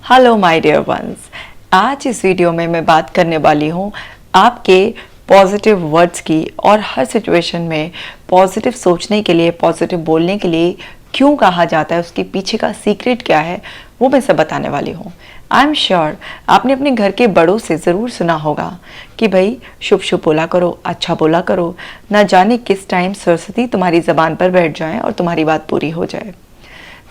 Hello my dear ones. आज इस video में मैं बात करने वाली हूँ आपके पॉजिटिव वर्ड्स की और हर सिचुएशन में पॉजिटिव सोचने के लिए, पॉजिटिव बोलने के लिए क्यों कहा जाता है, उसके पीछे का सीक्रेट क्या है, वो मैं सब बताने वाली हूँ। आई एम श्योर आपने अपने घर के बड़ों से ज़रूर सुना होगा कि भाई शुभ शुभ बोला करो, अच्छा बोला करो, ना जाने किस टाइम सरस्वती तुम्हारी ज़बान पर बैठ जाए और तुम्हारी बात पूरी हो जाए।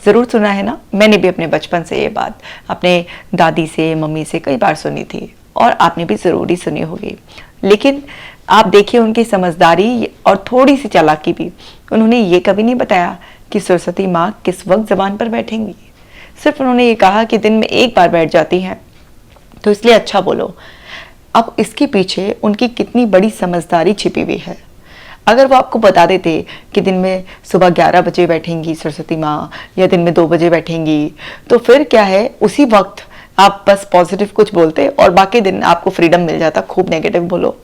ज़रूर सुना है ना। मैंने भी अपने बचपन से ये बात अपने दादी से, मम्मी से कई बार सुनी थी और आपने भी ज़रूर ही सुनी होगी। लेकिन आप देखिए उनकी समझदारी और थोड़ी सी चालाकी भी, उन्होंने ये कभी नहीं बताया कि सरस्वती माँ किस वक्त ज़बान पर बैठेंगी। सिर्फ उन्होंने ये कहा कि दिन में एक बार बैठ जाती हैं तो इसलिए अच्छा बोलो। अब इसके पीछे उनकी कितनी बड़ी समझदारी छिपी हुई है। अगर वो आपको बता देते कि दिन में सुबह 11 बजे बैठेंगी सरस्वती माँ या दिन में 2 बजे बैठेंगी, तो फिर क्या है, उसी वक्त आप बस पॉजिटिव कुछ बोलते और बाकी दिन आपको फ्रीडम मिल जाता, खूब नेगेटिव बोलो।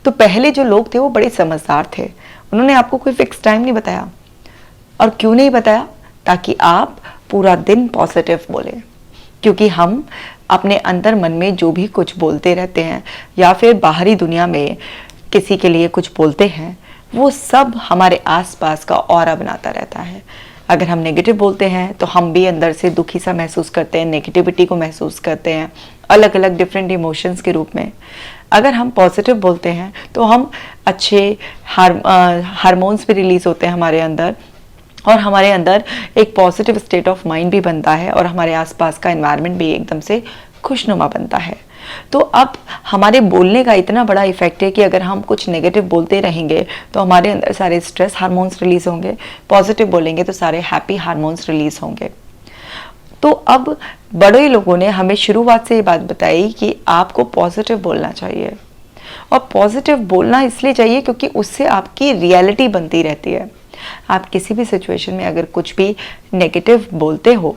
तो पहले जो लोग थे वो बड़े समझदार थे, उन्होंने आपको कोई फिक्स टाइम नहीं बताया। और क्यों नहीं बताया? ताकि आप पूरा दिन पॉजिटिव बोले। क्योंकि हम अपने अंदर मन में जो भी कुछ बोलते रहते हैं या फिर बाहरी दुनिया में किसी के लिए कुछ बोलते हैं, वो सब हमारे आसपास का ऑरा बनाता रहता है। अगर हम नेगेटिव बोलते हैं तो हम भी अंदर से दुखी सा महसूस करते हैं, नेगेटिविटी को महसूस करते हैं अलग अलग डिफरेंट इमोशंस के रूप में। अगर हम पॉजिटिव बोलते हैं तो हम अच्छे हार्मोन्स भी रिलीज होते हैं हमारे अंदर, और हमारे अंदर एक पॉजिटिव स्टेट ऑफ माइंड भी बनता है और हमारे आसपास का एनवायरनमेंट भी एकदम से खुशनुमा बनता है। तो अब हमारे बोलने का इतना बड़ा इफेक्ट है कि अगर हम कुछ नेगेटिव बोलते रहेंगे तो हमारे अंदर सारे स्ट्रेस हार्मोन्स रिलीज होंगे, पॉजिटिव बोलेंगे तो सारे हैप्पी हार्मोन्स रिलीज होंगे। तो अब बड़े लोगों ने हमें शुरुआत से ये बात बताई कि आपको पॉजिटिव बोलना चाहिए। और पॉजिटिव बोलना इसलिए चाहिए क्योंकि उससे आपकी रियलिटी बनती रहती है। आप किसी भी सिचुएशन में अगर कुछ भी नेगेटिव बोलते हो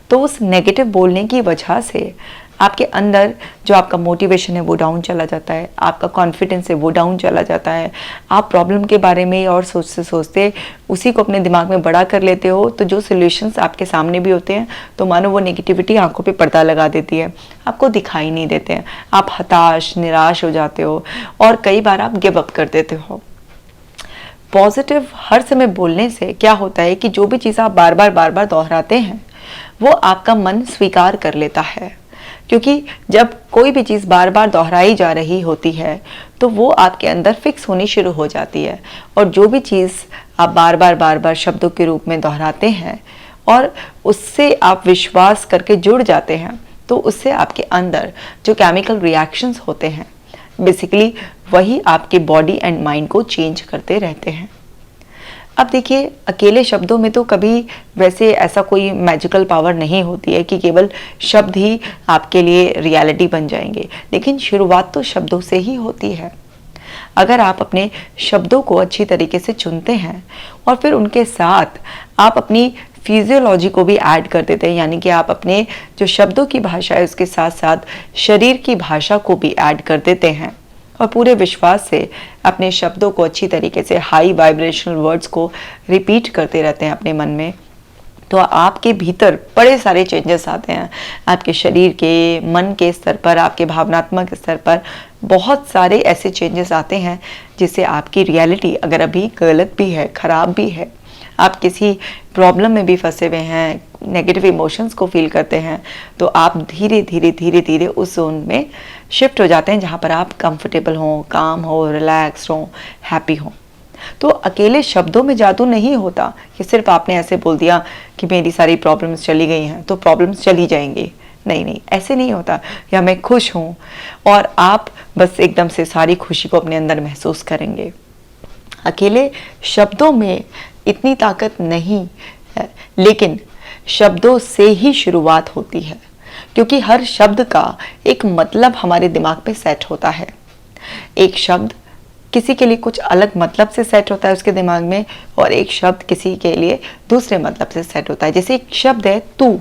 तो उस नेगेटिव बोलने की वजह से आपके अंदर जो आपका मोटिवेशन है वो डाउन चला जाता है, आपका कॉन्फिडेंस है वो डाउन चला जाता है। आप प्रॉब्लम के बारे में और सोचते सोचते उसी को अपने दिमाग में बड़ा कर लेते हो, तो जो सॉल्यूशंस आपके सामने भी होते हैं तो मानो वो नेगेटिविटी आंखों पे पर्दा लगा देती है, आपको दिखाई नहीं देते हैं। आप हताश, निराश हो जाते हो और कई बार आप गिव अप कर देते हो। पॉजिटिव हर समय बोलने से क्या होता है कि जो भी चीज़ आप बार बार दोहराते हैं वो आपका मन स्वीकार कर लेता है। क्योंकि जब कोई भी चीज़ बार बार दोहराई जा रही होती है तो वो आपके अंदर फिक्स होनी शुरू हो जाती है। और जो भी चीज़ आप बार बार शब्दों के रूप में दोहराते हैं और उससे आप विश्वास करके जुड़ जाते हैं, तो उससे आपके अंदर जो केमिकल रिएक्शंस होते हैं बेसिकली वही आपके बॉडी एंड माइंड को चेंज करते रहते हैं। अब देखिए, अकेले शब्दों में तो कभी वैसे ऐसा कोई मैजिकल पावर नहीं होती है कि केवल शब्द ही आपके लिए रियलिटी बन जाएंगे, लेकिन शुरुआत तो शब्दों से ही होती है। अगर आप अपने शब्दों को अच्छी तरीके से चुनते हैं और फिर उनके साथ आप अपनी फिजियोलॉजी को भी ऐड कर देते हैं, यानी कि आप अपने जो शब्दों की भाषा है उसके साथ साथ शरीर की भाषा को भी ऐड कर देते हैं और पूरे विश्वास से अपने शब्दों को अच्छी तरीके से हाई वाइब्रेशनल वर्ड्स को रिपीट करते रहते हैं अपने मन में, तो आपके भीतर बड़े सारे चेंजेस आते हैं। आपके शरीर के, मन के स्तर पर, आपके भावनात्मक स्तर पर बहुत सारे ऐसे चेंजेस आते हैं जिससे आपकी रियलिटी अगर अभी गलत भी है, ख़राब भी है, आप किसी प्रॉब्लम में भी फंसे हुए हैं, नेगेटिव इमोशंस को फील करते हैं, तो आप धीरे धीरे उस जोन में शिफ्ट हो जाते हैं जहाँ पर आप कंफर्टेबल हों, काम हो, रिलैक्स हों, हैप्पी हों। तो अकेले शब्दों में जादू नहीं होता कि सिर्फ आपने ऐसे बोल दिया कि मेरी सारी प्रॉब्लम्स चली गई हैं तो प्रॉब्लम्स चली जाएंगी। नहीं, ऐसे नहीं होता। या मैं खुश हूँ और आप बस एकदम से सारी खुशी को अपने अंदर महसूस करेंगे। अकेले शब्दों में इतनी ताकत नहीं है, लेकिन शब्दों से ही शुरुआत होती है, क्योंकि हर शब्द का एक मतलब हमारे दिमाग पे सेट होता है। एक शब्द किसी के लिए कुछ अलग मतलब से सेट होता है उसके दिमाग में, और एक शब्द किसी के लिए दूसरे मतलब से सेट होता है। जैसे एक शब्द है तू,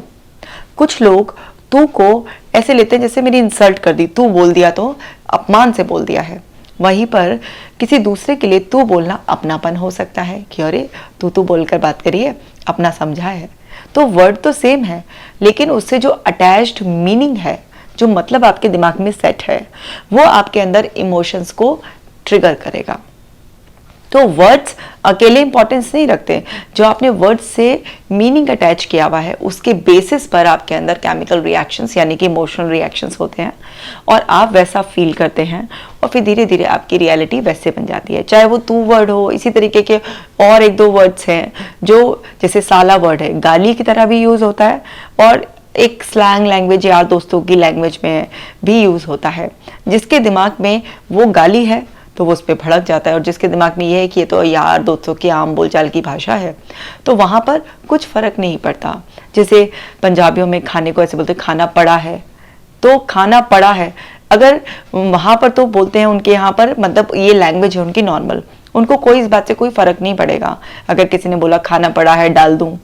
कुछ लोग तू को ऐसे लेते हैं जैसे मेरी इंसल्ट कर दी, तू बोल दिया तो अपमान से बोल दिया है। वहीं पर किसी दूसरे के लिए तू बोलना अपनापन हो सकता है कि अरे तू बोलकर बात करिए, अपना समझा है। तो वर्ड तो सेम है, लेकिन उससे जो अटैच्ड मीनिंग है, जो मतलब आपके दिमाग में सेट है, वो आपके अंदर इमोशंस को ट्रिगर करेगा। तो वर्ड्स अकेले इंपॉर्टेंस नहीं रखते, जो आपने वर्ड्स से मीनिंग अटैच किया हुआ है उसके बेसिस पर आपके अंदर केमिकल रिएक्शंस यानी कि इमोशनल रिएक्शंस होते हैं और आप वैसा फील करते हैं और फिर धीरे धीरे आपकी रियलिटी वैसे बन जाती है। चाहे वो तू वर्ड हो, इसी तरीके के और एक दो वर्ड्स हैं जो जैसे साला वर्ड है, गाली की तरह भी यूज होता है और एक स्लैंग लैंग्वेज यार दोस्तों की लैंग्वेज में भी यूज होता है। जिसके दिमाग में वो गाली है तो वो उस पर भड़क जाता है, और जिसके दिमाग में ये है कि ये तो यार दोस्तों की आम बोलचाल की भाषा है, तो वहाँ पर कुछ फर्क नहीं पड़ता। जैसे पंजाबियों में खाने को ऐसे बोलते हैं खाना पड़ा है, तो खाना पड़ा है, अगर वहाँ पर तो बोलते हैं उनके यहाँ पर, मतलब ये लैंग्वेज है उनकी नॉर्मल, उनको कोई इस बात से कोई फर्क नहीं पड़ेगा अगर किसी ने बोला खाना पड़ा है डाल दूं।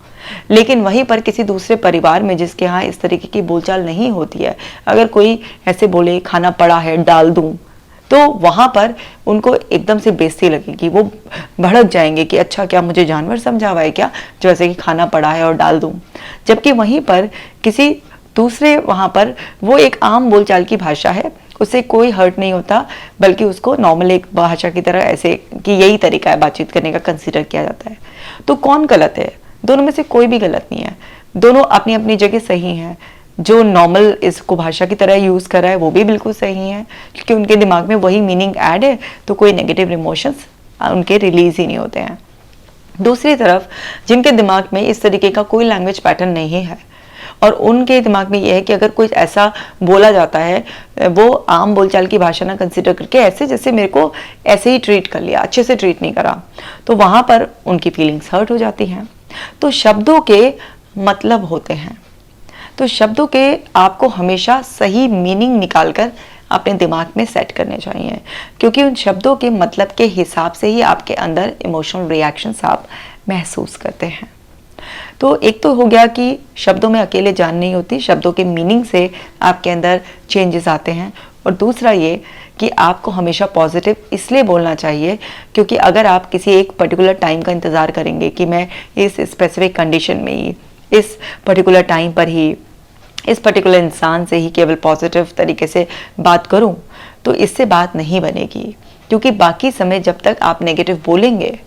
लेकिन वहीं पर किसी दूसरे परिवार में जिसके यहाँ इस तरीके की बोलचाल नहीं होती है, अगर कोई ऐसे बोले खाना पड़ा है डाल दूं, तो वहां पर उनको एकदम से बेइज्जती लगेगी, वो भड़क जाएंगे कि अच्छा क्या मुझे जानवर समझा हुआ है क्या जो ऐसे कि खाना पड़ा है और डाल दूं। जबकि वहीं पर किसी दूसरे वहां पर वो एक आम बोलचाल की भाषा है, उससे कोई हर्ट नहीं होता, बल्कि उसको नॉर्मल एक भाषा की तरह ऐसे कि यही तरीका है बातचीत करने का कंसिडर किया जाता है। तो कौन गलत है? दोनों में से कोई भी गलत नहीं है, दोनों अपनी अपनी जगह सही हैं। जो नॉर्मल इसको भाषा की तरह यूज कर रहा है वो भी बिल्कुल सही है, क्योंकि उनके दिमाग में वही मीनिंग ऐड है, तो कोई नेगेटिव इमोशंस उनके रिलीज ही नहीं होते हैं। दूसरी तरफ जिनके दिमाग में इस तरीके का कोई लैंग्वेज पैटर्न नहीं है और उनके दिमाग में ये है कि अगर कुछ ऐसा बोला जाता है, वो आम बोलचाल की भाषा ना कंसिडर करके ऐसे जैसे मेरे को ऐसे ही ट्रीट कर लिया, अच्छे से ट्रीट नहीं करा, तो वहां पर उनकी फीलिंग्स हर्ट हो जाती हैं। तो शब्दों के मतलब होते हैं, तो शब्दों के आपको हमेशा सही मीनिंग निकालकर अपने दिमाग में सेट करने चाहिए, क्योंकि उन शब्दों के मतलब के हिसाब से ही आपके अंदर इमोशनल रिएक्शंस आप महसूस करते हैं। तो एक तो हो गया कि शब्दों में अकेले जान नहीं होती, शब्दों के मीनिंग से आपके अंदर चेंजेस आते हैं। और दूसरा ये कि आपको हमेशा पॉजिटिव इसलिए बोलना चाहिए क्योंकि अगर आप किसी एक पर्टिकुलर टाइम का इंतज़ार करेंगे कि मैं इस स्पेसिफिक कंडीशन में ही, इस पर्टिकुलर टाइम पर ही, इस पर्टिकुलर इंसान से ही केवल पॉजिटिव तरीके से बात करूं, तो इससे बात नहीं बनेगी। क्योंकि बाकी समय जब तक आप नेगेटिव बोलेंगे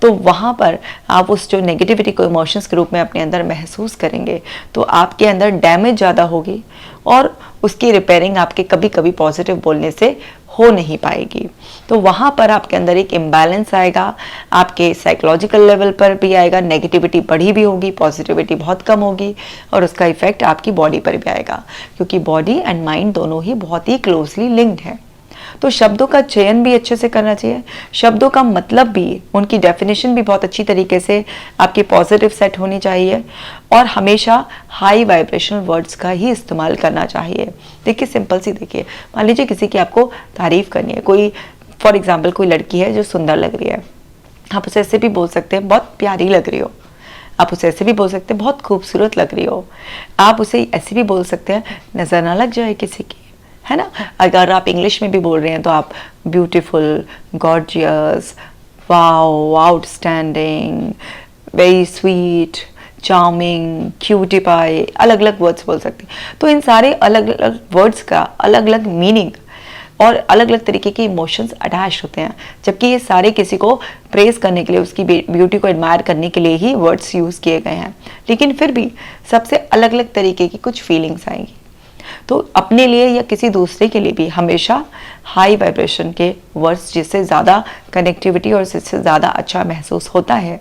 तो वहाँ पर आप उस जो नेगेटिविटी को इमोशंस के रूप में अपने अंदर महसूस करेंगे, तो आपके अंदर डैमेज ज़्यादा होगी और उसकी रिपेयरिंग आपके कभी कभी पॉजिटिव बोलने से हो नहीं पाएगी। तो वहाँ पर आपके अंदर एक इम्बैलेंस आएगा, आपके साइकोलॉजिकल लेवल पर भी आएगा, नेगेटिविटी बढ़ी भी होगी, पॉजिटिविटी बहुत कम होगी, और उसका इफेक्ट आपकी बॉडी पर भी आएगा, क्योंकि बॉडी एंड माइंड दोनों ही बहुत ही क्लोजली लिंक्ड है। तो शब्दों का चयन भी अच्छे से करना चाहिए, शब्दों का मतलब भी, उनकी डेफिनेशन भी बहुत अच्छी तरीके से आपकी पॉजिटिव सेट होनी चाहिए, और हमेशा हाई वाइब्रेशनल वर्ड्स का ही इस्तेमाल करना चाहिए। देखिए सिंपल सी, देखिए मान लीजिए किसी की आपको तारीफ करनी है, कोई फॉर एग्जाम्पल कोई लड़की है जो सुंदर लग रही है, आप उसे ऐसे भी बोल सकते हैं बहुत प्यारी लग रही हो, आप उसे ऐसे भी बोल सकते हैं बहुत खूबसूरत लग रही हो, आप उसे ऐसे भी बोल सकते हैं नज़र ना लग जाए किसी की, है ना। अगर आप इंग्लिश में भी बोल रहे हैं तो आप beautiful, gorgeous, wow, outstanding, very sweet, charming, cutie pie, अलग अलग वर्ड्स बोल सकते हैं। तो इन सारे अलग अलग वर्ड्स का अलग अलग मीनिंग और अलग अलग तरीके के इमोशंस अटैच होते हैं, जबकि ये सारे किसी को प्रेज करने के लिए, उसकी ब्यूटी को एडमायर करने के लिए ही वर्ड्स यूज़ किए गए हैं, लेकिन फिर भी सबसे अलग अलग तरीके की कुछ फीलिंग्स आएंगी। तो अपने लिए या किसी दूसरे के लिए भी हमेशा हाई वाइब्रेशन के वर्ड्स, जिससे ज़्यादा कनेक्टिविटी और जिससे ज़्यादा अच्छा महसूस होता है,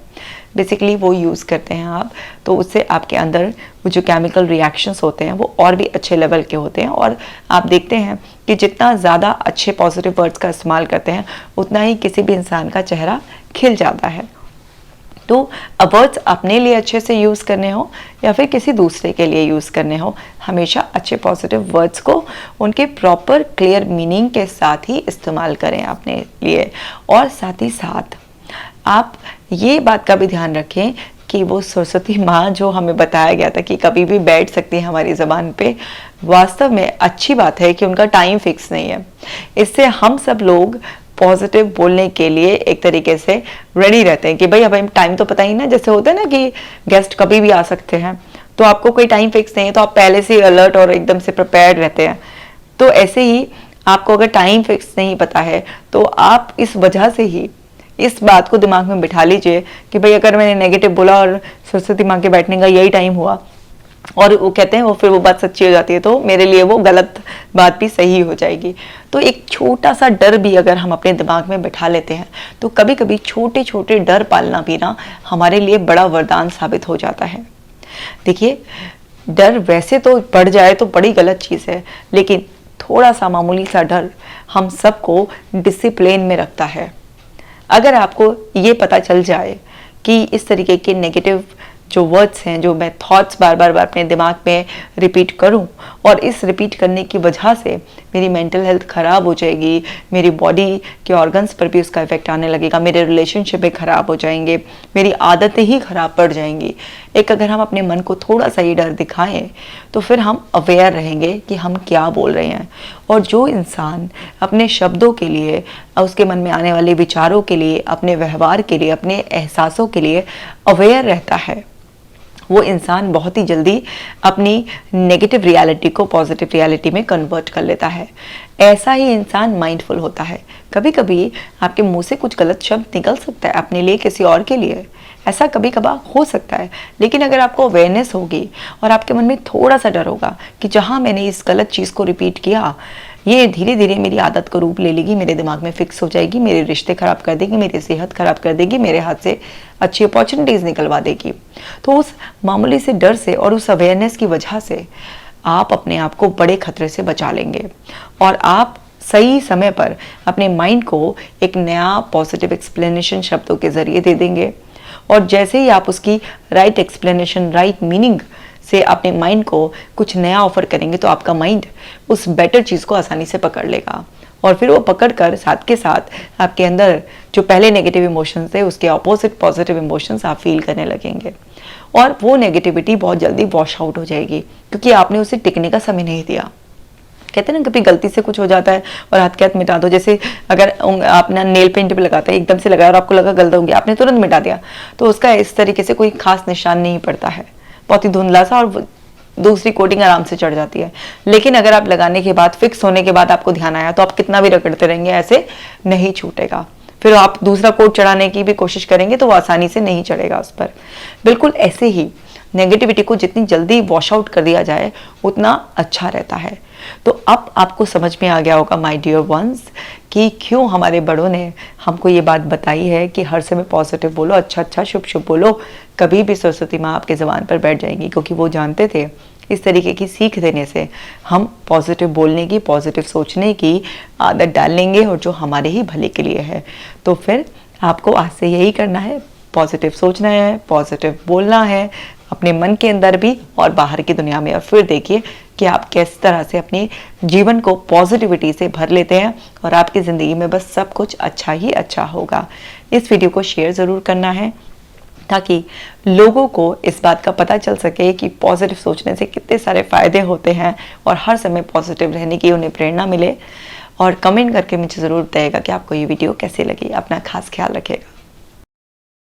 बेसिकली वो यूज़ करते हैं आप, तो उससे आपके अंदर वो जो केमिकल रिएक्शंस होते हैं वो और भी अच्छे लेवल के होते हैं। और आप देखते हैं कि जितना ज़्यादा अच्छे पॉजिटिव वर्ड्स का इस्तेमाल करते हैं उतना ही किसी भी इंसान का चेहरा खिल जाता है। तो वर्ड्स अपने लिए अच्छे से यूज़ करने हो या फिर किसी दूसरे के लिए यूज़ करने हो, हमेशा अच्छे पॉजिटिव वर्ड्स को उनके प्रॉपर क्लियर मीनिंग के साथ ही इस्तेमाल करें अपने लिए। और साथ ही साथ आप ये बात का भी ध्यान रखें कि वो सरस्वती माँ जो हमें बताया गया था कि कभी भी बैठ सकती है हमारी ज़बान पे, वास्तव में अच्छी बात है कि उनका टाइम फिक्स नहीं है। इससे हम सब लोग पॉजिटिव बोलने के लिए एक तरीके से रेडी रहते हैं कि भाई अब हम टाइम तो पता ही ना, जैसे होता है ना कि गेस्ट कभी भी आ सकते हैं, तो आपको कोई टाइम फिक्स नहीं है तो आप पहले से अलर्ट और एकदम से प्रिपेयर्ड रहते हैं। तो ऐसे ही आपको अगर टाइम फिक्स नहीं पता है तो आप इस वजह से ही इस बात को दिमाग में बिठा लीजिए कि भाई अगर मैंने नेगेटिव बोला और सरस्वती माँ के बैठने का यही टाइम हुआ, और वो कहते हैं वो फिर वो बात सच्ची हो जाती है, तो मेरे लिए वो गलत बात भी सही हो जाएगी। तो एक छोटा सा डर भी अगर हम अपने दिमाग में बिठा लेते हैं तो कभी कभी छोटे छोटे डर पालना भी ना हमारे लिए बड़ा वरदान साबित हो जाता है। देखिए, डर वैसे तो बढ़ जाए तो बड़ी गलत चीज़ है, लेकिन थोड़ा सा मामूली सा डर हम सबको डिसिप्लिन में रखता है। अगर आपको ये पता चल जाए कि इस तरीके के नेगेटिव जो वर्ड्स हैं, जो मैं थॉट्स बार बार अपने दिमाग में रिपीट करूं और इस रिपीट करने की वजह से मेरी मेंटल हेल्थ ख़राब हो जाएगी, मेरी बॉडी के ऑर्गन्स पर भी उसका इफेक्ट आने लगेगा, मेरे रिलेशनशिप भी ख़राब हो जाएंगे, मेरी आदतें ही ख़राब पड़ जाएंगी। एक अगर हम अपने मन को थोड़ा सा ये डर दिखाएं तो फिर हम अवेयर रहेंगे कि हम क्या बोल रहे हैं। और जो इंसान अपने शब्दों के लिए, उसके मन में आने वाले विचारों के लिए, अपने व्यवहार के लिए, अपने एहसासों के लिए अवेयर रहता है, वो इंसान बहुत ही जल्दी अपनी नेगेटिव रियलिटी को पॉजिटिव रियलिटी में कन्वर्ट कर लेता है। ऐसा ही इंसान माइंडफुल होता है। कभी कभी आपके मुंह से कुछ गलत शब्द निकल सकता है अपने लिए, किसी और के लिए, ऐसा कभी कभार हो सकता है, लेकिन अगर आपको अवेयरनेस होगी और आपके मन में थोड़ा सा डर होगा कि जहाँ मैंने इस गलत चीज़ को रिपीट किया, ये धीरे धीरे मेरी आदत का रूप ले लेगी, मेरे दिमाग में फिक्स हो जाएगी, मेरे रिश्ते खराब कर देगी, मेरी सेहत खराब कर देगी, मेरे हाथ से अच्छी अपॉर्चुनिटीज़ निकलवा देगी। तो उस मामूली से डर से और उस अवेयरनेस की वजह से आप अपने आप को बड़े खतरे से बचा लेंगे और आप सही समय पर अपने माइंड को एक नया पॉजिटिव एक्सप्लेनेशन शब्दों के जरिए दे देंगे। और जैसे ही आप उसकी राइट एक्सप्लेनेशन, राइट मीनिंग से अपने माइंड को कुछ नया ऑफर करेंगे तो आपका माइंड उस बेटर चीज़ को आसानी से पकड़ लेगा और फिर वो पकड़ कर साथ के साथ आपके अंदर जो पहले नेगेटिव इमोशंस थे उसके ऑपोजिट पॉजिटिव इमोशंस आप फील करने लगेंगे और वो नेगेटिविटी बहुत जल्दी वॉश आउट हो जाएगी, क्योंकि आपने उसे टिकने का समय नहीं दिया। कहते हैं ना, कभी गलती से कुछ हो जाता है और हाथ के हाथ मिटा दो। जैसे अगर आपने नेल पेंट पे लगाता है, एकदम से लगाया और आपको लगा गलत हो गया, आपने तुरंत मिटा दिया, तो उसका इस तरीके से कोई खास निशान नहीं पड़ता है, बहुत ही धुंधला सा, और दूसरी कोटिंग आराम से चढ़ जाती है। लेकिन अगर आप लगाने के बाद, फिक्स होने के बाद आपको ध्यान आया, तो आप कितना भी रगड़ते रहेंगे ऐसे नहीं छूटेगा। फिर आप दूसरा कोट चढ़ाने की भी कोशिश करेंगे तो वो आसानी से नहीं चढ़ेगा उस पर। बिल्कुल ऐसे ही नेगेटिविटी को जितनी जल्दी वॉश आउट कर दिया जाए उतना अच्छा रहता है। तो अब आपको समझ में आ गया होगा माय डियर वंस कि क्यों हमारे बड़ों ने हमको ये बात बताई है कि हर समय पॉजिटिव बोलो, अच्छा अच्छा शुभ शुभ बोलो, कभी भी सरस्वती माँ आपके ज़बान पर बैठ जाएंगी, क्योंकि वो जानते थे इस तरीके की सीख देने से हम पॉजिटिव बोलने की, पॉजिटिव सोचने की आदत डाल लेंगे और जो हमारे ही भले के लिए है। तो फिर आपको आज से यही करना है, पॉजिटिव सोचना है, पॉजिटिव बोलना है, अपने मन के अंदर भी और बाहर की दुनिया में। और फिर देखिए कि आप किस तरह से अपने जीवन को पॉजिटिविटी से भर लेते हैं और आपकी ज़िंदगी में बस सब कुछ अच्छा ही अच्छा होगा। इस वीडियो को शेयर ज़रूर करना है ताकि लोगों को इस बात का पता चल सके कि पॉजिटिव सोचने से कितने सारे फ़ायदे होते हैं और हर समय पॉजिटिव रहने की उन्हें प्रेरणा मिले। और कमेंट करके मुझे ज़रूर बताइएगा कि आपको ये वीडियो कैसी लगी। अपना खास ख्याल रखिएगा।